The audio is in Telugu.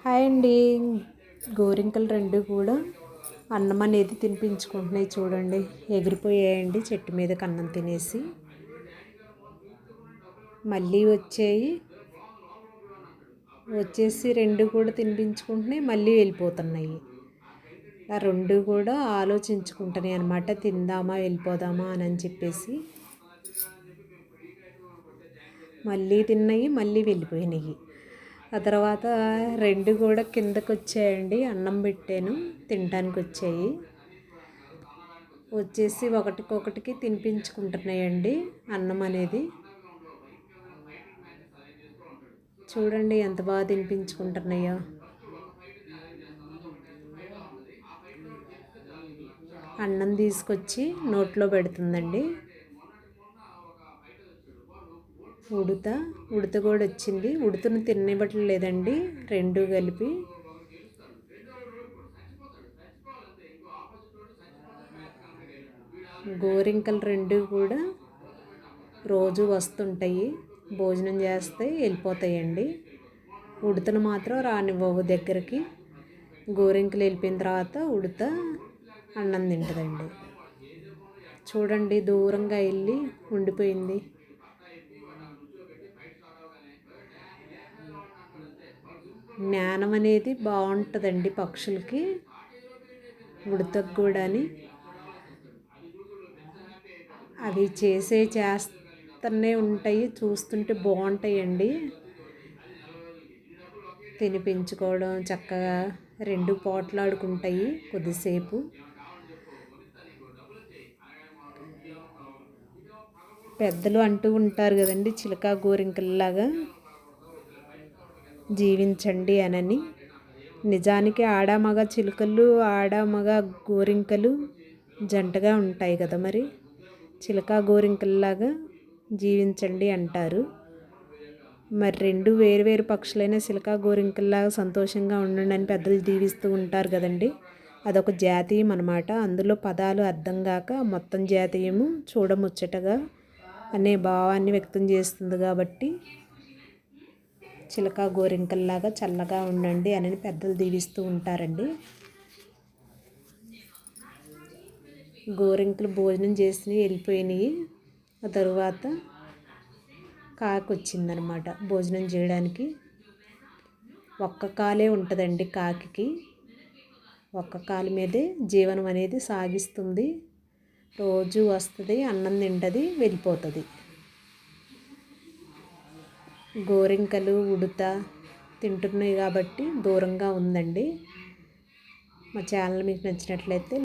హాయ్ అండి. గోరింకలు రెండు కూడా అన్నం అనేది తినిపించుకుంటున్నాయి. చూడండి, ఎగిరిపోయాయండి చెట్టు మీదకి అన్నం తినేసి. మళ్ళీ వచ్చేసి రెండు కూడా తినిపించుకుంటున్నాయి, మళ్ళీ వెళ్ళిపోతున్నాయి. ఆ రెండు కూడా ఆలోచించుకుంటున్నాయి అన్నమాట, తిందామా వెళ్ళిపోదామా అని చెప్పేసి. మళ్ళీ తిన్నాయి, మళ్ళీ వెళ్ళిపోయినాయి. ఆ తర్వాత రెండు కూడా కిందకు వచ్చాయండి. అన్నం పెట్టాను, తినడానికి వచ్చేసి ఒకటికొకటికి తినిపించుకుంటున్నాయండి అన్నం అనేది. చూడండి ఎంత బాగా తినిపించుకుంటున్నాయో. అన్నం తీసుకొచ్చి నోట్లో పెడుతుందండి. ఉడత కూడా వచ్చింది. ఉడతను తినివ్వట్లేదండి రెండు కలిపి. గోరింకలు రెండు కూడా రోజు వస్తుంటాయి, భోజనం చేస్తే వెళ్ళిపోతాయండి. ఉడతను మాత్రం రానివ్వవు దగ్గరికి. గోరింకలు వెళ్ళిపోయిన తర్వాత ఉడత అన్నం తింటుందండి. చూడండి, దూరంగా వెళ్ళి ఉండిపోయింది. జ్ఞానం అనేది బాగుంటుందండి పక్షులకి, ఉడతకు కూడా. అవి చేస్తూనే ఉంటాయి, చూస్తుంటే బాగుంటాయండి. తినిపించుకోవడం చక్కగా రెండు పోట్లాడుకుంటాయి కొద్దిసేపు. పెద్దలు అంటూ ఉంటారు కదండి, చిలక గోరింకల్లాగా జీవించండి అని. నిజానికి ఆడమగ చిలుకలు, ఆడమగ గోరింకలు జంటగా ఉంటాయి కదా, మరి చిలక గోరింకల్లాగా జీవించండి అంటారు. మరి రెండు వేరు పక్షులైన చిలక గోరింకల్లాగా సంతోషంగా ఉండండి అని పెద్దలు దీవిస్తూ ఉంటారు కదండి. అదొక జాతీయం అన్నమాట. అందులో పదాలు అర్థం కాక మొత్తం జాతీయము చూడముచ్చటగా అనే భావాన్ని వ్యక్తం చేస్తుంది కాబట్టి చిలక గోరింకల్లాగా చల్లగా ఉండండి అని పెద్దలు దీవిస్తూ ఉంటారండి. గోరింకలు భోజనం చేసి వెళ్ళిపోయినాయి. ఆ తరువాత కాకి వచ్చిందనమాట భోజనం చేయడానికి. ఒక్క కాలే ఉంటుందండి కాకి, ఒక్క కాలు మీదే జీవనం అనేది సాగిస్తుంది. రోజు వస్తుంది, అన్నం తింటుంది, వెళ్ళిపోతుంది. గోరింకలు ఉడత తింటున్నాయి కాబట్టి దూరంగా ఉందండి. మా ఛానల్ మీకు నచ్చినట్లయితే